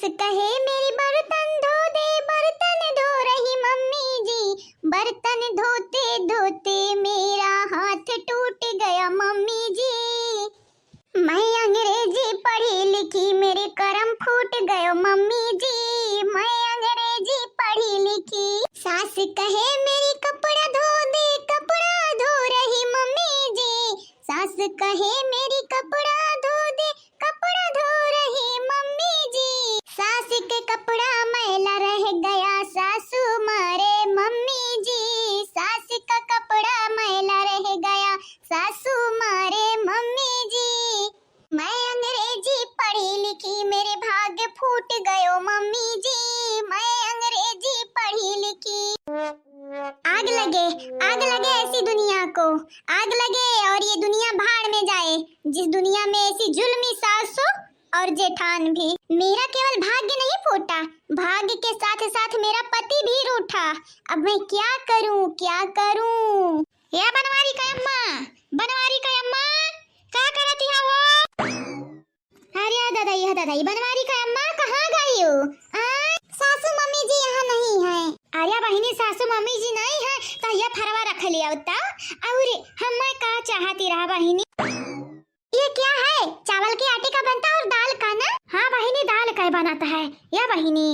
सास कहे मेरी बर्तन धो दे, बर्तन धो रही मम्मी जी, बर्तन धोते धोते मेरा हाथ टूट गया मम्मी जी। मैं अंग्रेजी पढ़ी लिखी मेरे करम फूट गए मम्मी जी, मैं अंग्रेजी पढ़ी लिखी। सास कहे मेरी कपड़ा धो दे, कपड़ा धो रही मम्मी जी, सास कहे मेरी कपड़ा धो दे, कपड़ा धो रही मम्मी जी। सास के कपड़ा मैला रह गया, सासू मारे मम्मी जी, सास का कपड़ा मैला रह गया, सासू मारे मम्मी जी। मैं अंग्रेजी पढ़ी लिखी मेरे भाग्य फूट गयो मम्मी जी, मैं अंग्रेजी पढ़ी लिखी। आग लगे ऐसी दुनिया को, आग लगे और ये दुनिया भाड़ में जाए, जिस दुनिया में ऐसी जुल्मी सास हो और जेठान भी। मेरा केवल भाग्य नहीं फूटा, भाग्य के साथ साथ मेरा पति भी रूठा। अब मैं क्या करूं, क्या करूं? या बनवारी का अम्मा, बनवारी का अम्मा, क्या करती है वो? अरे दादाई बनवारी का अम्मा कहाँ गई हो? सासू मम्मी जी यहाँ नहीं है। अरे बहिनी सासू मम्मी जी नहीं है तो ये फरवा रख लिया उतना। और हम का चाहती रहा बहिनी? ये क्या है? चावल के आटे का बनता और दाल का ना? हाँ बहिनी दाल का बनाता है। या बहिनी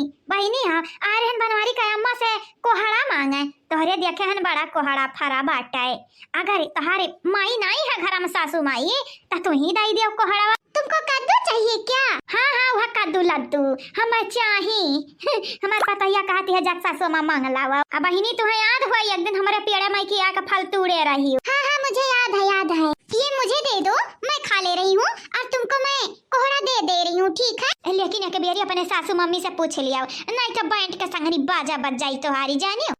हाँ आ रहे बनवारी का अम्मा से कोहड़ा मांगे, तोहरे देखे हन बड़ा कोहड़ा फरा बाटा है। अगर तुम्हारे माई नहीं है घर में सासू माई तो तू ही दाई दे कोहड़ा। तुमको कद्दू चाहिए क्या? हाँ वह कद्दू लड्डू हमें चाहिए। हमारे पतैया कहती है जब सासू माँ मांग लावा। अब बहिनी तुम्हें याद हुआ एक दिन हमारे पेड़ में की आकर फल तोड़े रही हो? हाँ मुझे याद है। ये मुझे दे दो, मैं खा ले रही हूँ और तुमको मैं कोहड़ा दे रही हूँ, ठीक है? लेकिन एक बेरी अपने सासू मम्मी से पूछ लिया, नहीं तो बैंड के संगनी बाजा बज जाई तुम्हारी जानियो।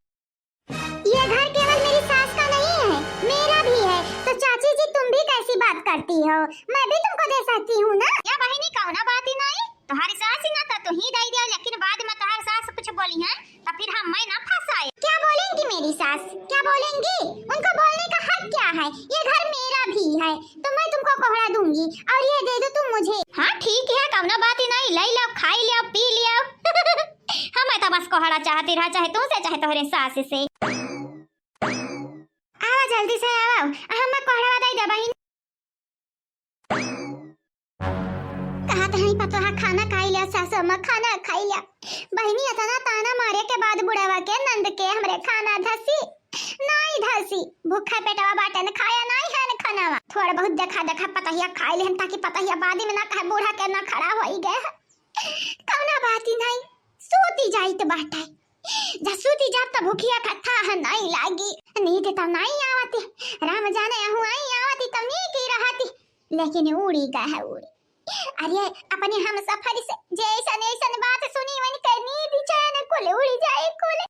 ये घर केवल मेरी सास का नहीं है, मेरा भी है। तो चाची जी तुम भी कैसी बात करती हो? मैं भी तुमको दे सकती हूँ ना? या बहिनी कौन बात ही नहीं, तुम्हारी सास ही ना तो तू ही दे दिया, लेकिन बाद में तुम्हारी सास कुछ बोली है तो फिर हम मैं ना फंसाए। क्या बोलेंगी मेरी सास, क्या बोलेंगी? उनको बोलने का हक क्या है? ये घर मेरा भी है तो मैं तुमको कोहड़ा दूंगी और ये दे दो तुम मुझे। हाँ ठीक है कौन बात ही नहीं, ले लो खाई लियो पी लियो। हमें तो बस कोहड़ा चाहती रहा, चाहे तुमसे चाहे तुम्हारे सास से। आवा जल्दी से आवा, हमें कोहड़ा दे दे बहिनी। कहा तो नहीं पता है खाना खाई लिया सासू माँ, खाना खाई लिया। बहिनी इतना ताना मारे के बाद बुढ़ावा के नंद के हमरे खाना धसी नहीं धसी, भूखा पेटवा बाटे ने खाया नहीं है न खानावा। थोड़ा बहुत देखा पतहिया खाई लेहन ताकि पतहिया बाद में ना कहे बूढ़ा के ना खड़ा होई गए। कौना बात ही नहीं, सोती जाई तो बाटे जसूती जाब तो भूखिया कथा है नहीं लागी, नींद तो नहीं आवती, राम जाने आहू आई आवती तो नी की रहती, लेकिन उड़ी गए है उड़ी। अरे अपने हम सफर से जैसन बात सुनी वनी करनी बिचारा कोले उड़ी जाए कोले।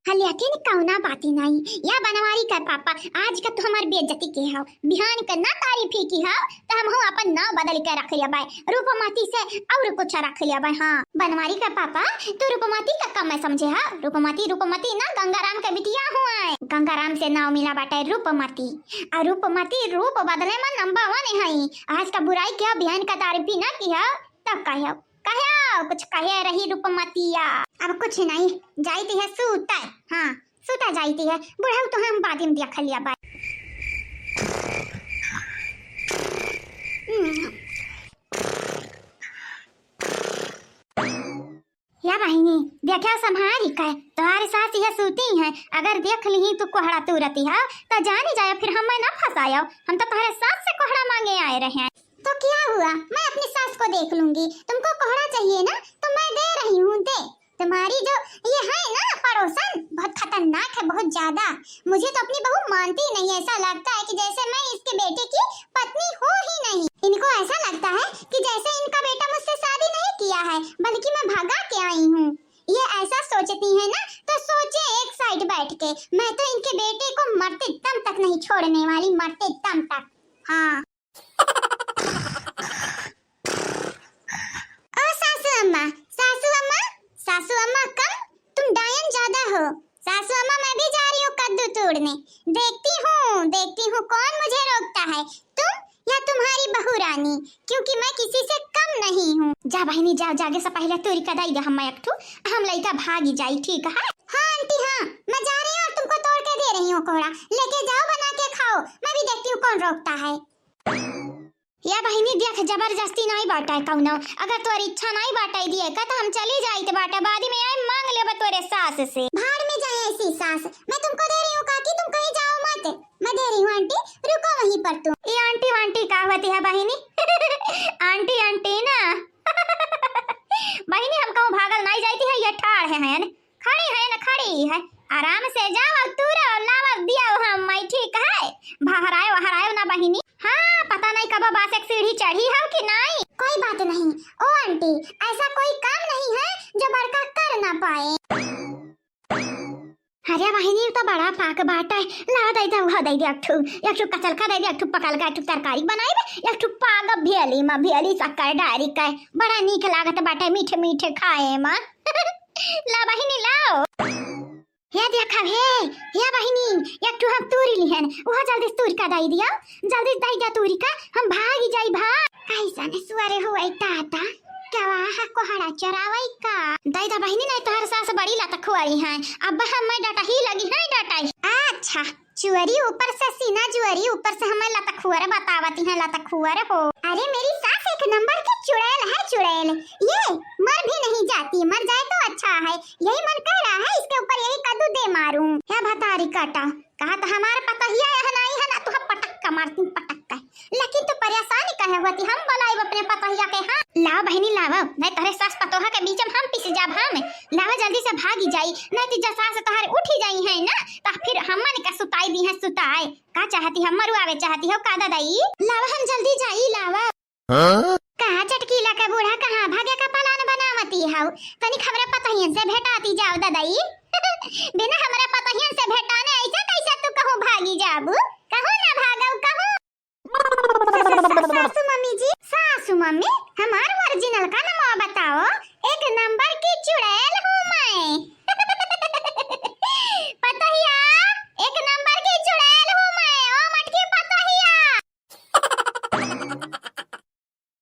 लेकिन कौना बात ही नहीं, या बनवारी का पापा आज का तो हमारी बेइज्जती की हो, बिहान का ना तारीफ ही की हो तो हम अपन नाम बदल के रख लिया भाई, रूपमती से और कुछ रख लिया भाई। हाँ बनवारी का पापा तो रूपमती का कम मैं समझे। हाँ रूपमती ना गंगाराम का बिटिया हुआ है, गंगाराम से नाव मिला बाटा रूपमती, और रूपमती रूप बदले में नंबर 1 है। आज का बुराई किया बिहान का तारीफ भी ना किया तब कहो कुछ कहे रही रूपमतिया। अब कुछ नहीं जाती है सूता है, हाँ सूता जाती है, बुढ़ाऊ तो हम बाद में देख लिया बाय। या बहिनी देखा संभारी का तुम्हारी सास यह सूती है, अगर देख ली तो कोहड़ा तुरती है तो जानी जाए फिर हमें ना फंसायो, हम तो तुम्हारे सास से कोहड़ा मांगे आए रहे हैं। तो क्या हुआ, मैं अपनी सास को देख लूंगी, तुमको कोहड़ा चाहिए ना तो मैं दे रही हूँ। दे तुम्हारी जो ये है ना पड़ोसन बहुत खतरनाक है, बहुत ज्यादा। मुझे तो अपनी बहू मानती नहीं, ऐसा लगता है कि जैसे मैं इसके बेटे की पत्नी हो ही नहीं। इनको ऐसा लगता है कि जैसे इनका बेटा मुझसे शादी नहीं किया है बल्कि मैं भगा के आई हूँ। ये ऐसा सोचती है ना तो सोचे एक साइड बैठ के, मैं तो इनके बेटे को मरते दम तक नहीं छोड़ने वाली, मरते दम तक। हाँ सासू अम्मा कम, तुम डायन ज्यादा हो। सासू अम्मा मैं भी जा रही हूँ कद्दू तोड़ने, देखती हूँ कौन मुझे रोकता है। तुम या तुम्हारी बहू रानी, क्योंकि मैं किसी से कम नहीं हूँ। जा बहनी जाओ, जागे से पहले तोरी का दाई दे हम एक ठो, हम लइका भागी जाई, ठीक है? हाँ आंटी हाँ, मैं जा रही हूँ और तुमको तोड़ के दे रही हूँ कोहड़ा, लेके जाओ बना के खाओ, मैं भी देखती हूँ कौन रोकता है। या बहनी देख, जबरदस्ती नहीं बांटा कौनो, अगर तोरी इच्छा नहीं बांटाई दिए का तो हम चली जाई ते बाटा, बाद में आए मांग लेबे तोरे सास से। भाड़ में जाए ऐसी सास, मैं तुमको दे रही हूँ काकी, तुम कहीं जाओ मत, मैं दे रही हूँ आंटी, रुको वहीं पर तुम। ये आंटी वांटी का होती है बहनी? आंटी आंटी ना बहनी हम कहूँ भागल नहीं जाती है, ये ठाड़ है न? खड़ी है ना, खड़ी है, आराम से जाओ तूरा लावा दिया हम, मैं ठीक है? बहराए ना बहनी। हाँ पता नहीं कब बास एक सीढ़ी चढ़ी है कि नहीं। कोई बात नहीं ओ आंटी, ऐसा कोई काम नहीं है जो बड़का कर ना पाए। अरे बहनी तो बड़ा पाक बाटा है, ला दे दे हो दे दे एक ठो कचल का दे दे, एक ठो पकल का, एक ठो तरकारी बनाई, एक ठो पाग भेली में भेली शक्कर डारी का, बड़ा नीक लागत बाटा, मीठे मीठे खाए मां। ला बहनी लाओ, हे देखा हे बहनी, एक ठो हम तूरी लिहन, वह जल्दी तूरी का दाई दिया, जल्दी दाई दिया तूरी का, हम भागी जाई भाग। कैसा ने सुअरे हुई ताता, क्या वहाँ कोहड़ा चरावई का दाई दा बहनी, नहीं तो हर सास बड़ी लाता खुआरी है, अब हम डाटा ही लगी है डाटा। अच्छा चुअरी ऊपर से सीना जुअरी, ऊपर से हमें लाता खुआरे बतावती है, लाता खुआरे हो। अरे मेरी सास एक नंबर की चुड़ैल है, चुड़ैल, ये मर भी नहीं जाती, मर जाए तो अच्छा है, यही मन कह रहा है इसके ऊपर यही कद्दू दे मारूं। क्या भतारी काटा, कहा तो हमारा पता ही है नहीं है ना, तो हम पटक का मारती पटक का, लेकिन तो परेशानी कहे होती, हम बुलाई अपने पतहिया के। हाँ लाओ बहनी लाओ, नहीं तोरे सास पतोहा के बीच में हम पिस जाब, हम लाओ जल्दी से भागी जाई, नहीं तो जसा से तोहरे उठी जाई है ना, तो फिर हमन का सुताई दी है, सुताए का चाहती हम मरुआवे चाहती हो का दादाई? लाओ हम जल्दी जाई, लाओ। कहाँ चटकीला का बूढ़ा, कहाँ भागे का प्लान बनावती है, तनी हमरा पतहियन से भेटाती जाओ दादाई। बिना हमरा पतहियन से भेटाने ऐसा कैसा तू कहूँ भागी जाबू, कहूँ ना भागो कहूँ। सासू मम्मी जी, सासू मम्मी हमार ओरिजिनल का नाम बताओ, एक नंबर की चुड़ैल हूँ मैं। पतहिया एक नंबर की चुड़ैल हूँ मैं, ओ मटकी पतहिया।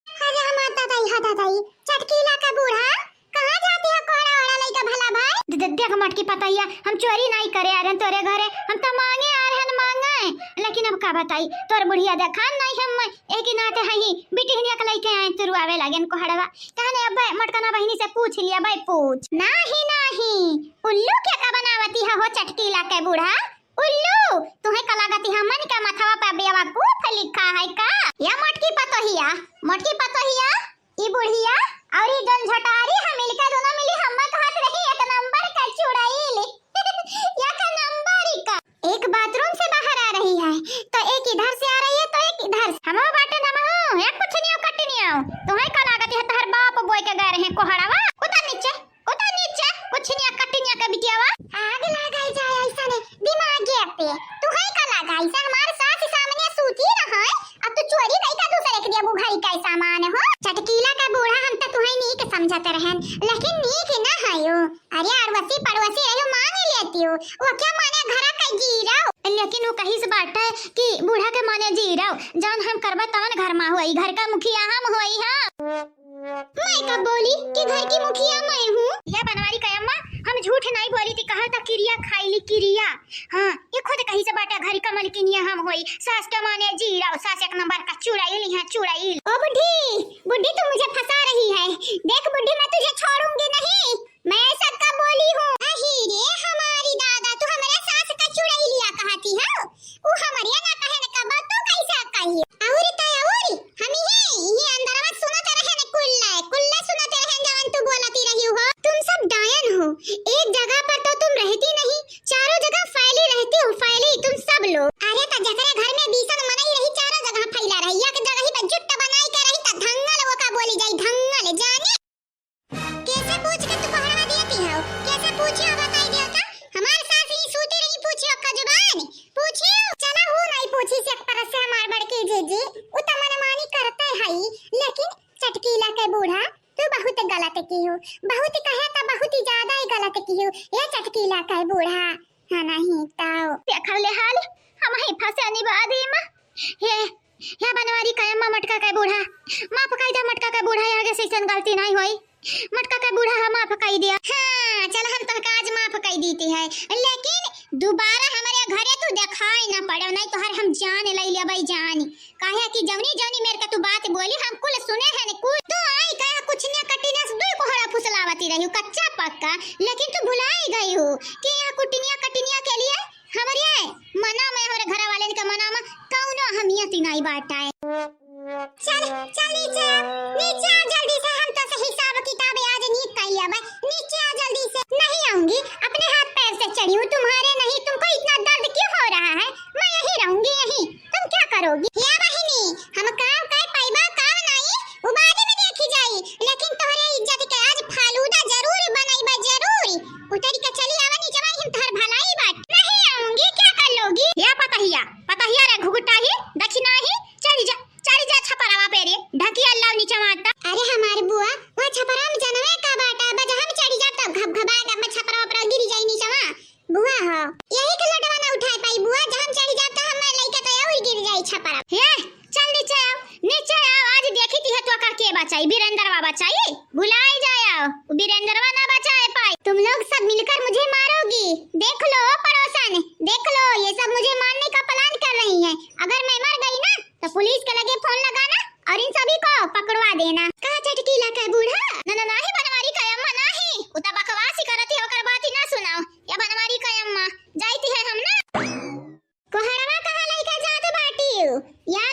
अरे माता दाई हा दाई, चटकीला का बूढ़ा कहाँ जाती है कोहड़ा वाला लइका भला भाई? देख मटकी पतहिया, हम चोरी नहीं करे आ रहे तोरे घरे, हम तो मांगे आ रहे मांगे, लेकिन अब का बताई तोर बुढ़िया देखा नहीं, हम एक ही नाते हई बिटिहनिया के लइके आए तुरवावे लागेन कोहड़वा, कहने अब मटकना बहनी से पूछ लिया भाई, पूछ नहीं उल्लू क्या का बनावती है हो चटकीला के बूढ़ा, उल्लू तुम्हें का लागती हमन का माथवा पे बेवकूफ लिखा है का? या मटकी पतोहिया ई बुढ़िया और ई जन झटारी हम मिलकर दोनों मिली हम कहत रही एक नंबर का चुड़ैल। या का नंबर का एक बाथरूम से बाहर आ रही है, तो एक इधर से आ रही है, तो एक इधर से, हम बाटे ना हो या कुछ नहीं हो कट नहीं हो, तुम्हें का लागती है तहर बाप बोय के गए रहे कोहड़ावा, उतर नीचे कुछ नहीं कट नहीं का बिटियावा, आग लगाई जाए ऐसा ने दिमाग पे, तुम्हें का लगा ऐसा हमारे साथ सामने सूती रहा है, अब तो चोरी नहीं का दूसरे के दिया बुघाई का सामान हो। चटकीला का बूढ़ा हम तो तुम्हें नीक समझते रहन, लेकिन नीक ना हयो, अरे अड़वसी पड़वसी रहो मान लेती हो, वो क्या माने घरा का जीरो, लेकिन वो कहीं से बात है कि बूढ़ा के माने जीरो, जान हम करबा तवन घर में होई, घर का मुखिया हम होई। हां मैं कब बोली कि घर की मुखिया मैं हूँ? या बनवारी का अम्मा हम झूठ नहीं बोली थी, कहा था क्रिया खाईली क्रिया। हाँ ये खुद कहीं से बाटा घर का मलकिनिया हम होई, सास के माने जीरा, सास एक नंबर का चुड़ैल है चुड़ैल। ओ बुढ़ी तू मुझे फंसा रही है, देख बुढ़ी मैं तुझे छोड़ूंगी नहीं, मैं ऐसा कब बोली हूँ? अहीरे हमारी दादा तू हमारे सास का चुड़ैलिया कहती है, वो हमारे ना कहे न कब तो कैसा कही औरी तौरी हम ये अंदर मत सुनते रहे न कुल्ला सुनते रहे जवन तू बोलती रही हो। तुम सब डायन हो, एक जगह पर तो तुम रहती नहीं, चारों जगह फैली रहती हो, फैली तुम सब लोग। अरे त जकरे घर में बीसन मनई रही चारों जगह फैला रही, एक जगह ही पे जुट्टा बनाई के रही त धंगल वो का बोली जाई धंगल जाने। कैसे पूछ के तू पहरा देती हो, कैसे पूछियो बताई दियो त हमार सास ही सूती रही, पूछियो का जुबान पूछियो। चला हूं नहीं पूछी से पर से हमार बड़की जीजी उ त मनमानी करते हई, लेकिन चटकीला के बूढ़ा तू बहुत गलत की हो, बहुत कहे तो बहुत ही ज्यादा ही गलत की हो ये चटकीला का बूढ़ा। हाँ नहीं ताओ देखल ले हाल हम ही फंसे निभादी मां, ये बनवारी का बूढ़ा माफ कर दे, मटका का बूढ़ा आगे से ऐसा गलती नहीं होई, मटका का बूढ़ा हम माफ कर दिया। हाँ चल हम तो आज माफ कर देती है, लेकिन दोबारा हमारे घरे तू दिखाई ना पड़े, नहीं तो हर हम जान ले लिया भाई जान, काहे कि जवनी जवनी मेरे का तू बात बोली हम कुल सुने हैं कुल तो आई कहा कुछ ने कटिना दो कोहड़ा फुसलावती रही कच्चा पक्का, लेकिन तू भुलाई गई हो कि यहाँ कुटिनिया कटिनिया के लिए हमारे मना में हमारे घर वाले के मना में कौनो अहमियत नहीं बाटा है। चल चल नीचे नीचे आ जल्दी से, हम तो से हिसाब किताब आज नीक कर लिया भाई, नीचे आ जल्दी से। नहीं आऊंगी, अपने हाथ पैर से चढ़ी हूँ, तुम्हारे नहीं, तुमको इतना दर्द क्यों हो रहा है? मैं यहीं रहूंगी, यहीं तुम क्या करोगी? या बहिनी हम काम कर पाइबा काम नहीं वो बाद में देखी जाई, लेकिन तोहरे इज्जत के आज फालूदा जरूर बनाईबा, जरूर उतरी के चली आवा नीचे, हम तोहर भलाई बात नहीं आऊंगी, क्या कर लोगी? या पतहिया रे घुघुटाही दक्षिणाही चढ़ी जा छपरावा पे रे ढकी अल्लाह नीचे मारता। अरे हमारे बुआ वो छपरा में जनवे का बाटा बजा हम चढ़ी जा तब घबघबाएगा, मैं छपरा पर गिरी जाई नीचे वहां बुआ हो यही के लटवा ना उठाए पाई बुआ, जब हम चढ़ी जाता हम लइका तो और गिर जाई छपरा। हे चल नीचे आओ आज देखी थी तो का के बचाई, वीरेंद्रवा बचाई, भुलाई जाओ वीरेंद्रवा ना बचाए पाई, तुम लोग सब मिलकर मुझे मारोगी, देख लो पड़ोसन देख लो, ये सब मुझे मारने का प्लान कर रही है, अगर मैं मर गई ना तो पुलिस के लगे फोन लगाना और इन सभी को पकड़वा देना। कहा चटकीला का बूढ़ा ना नहीं बनवारी का अम्मा नहीं उता बकवास ही करती होकर बात ही ना सुनाओ, या बनवारी का अम्मा जाईती है हम ना कोहड़वा कहां लइका जात बाटी या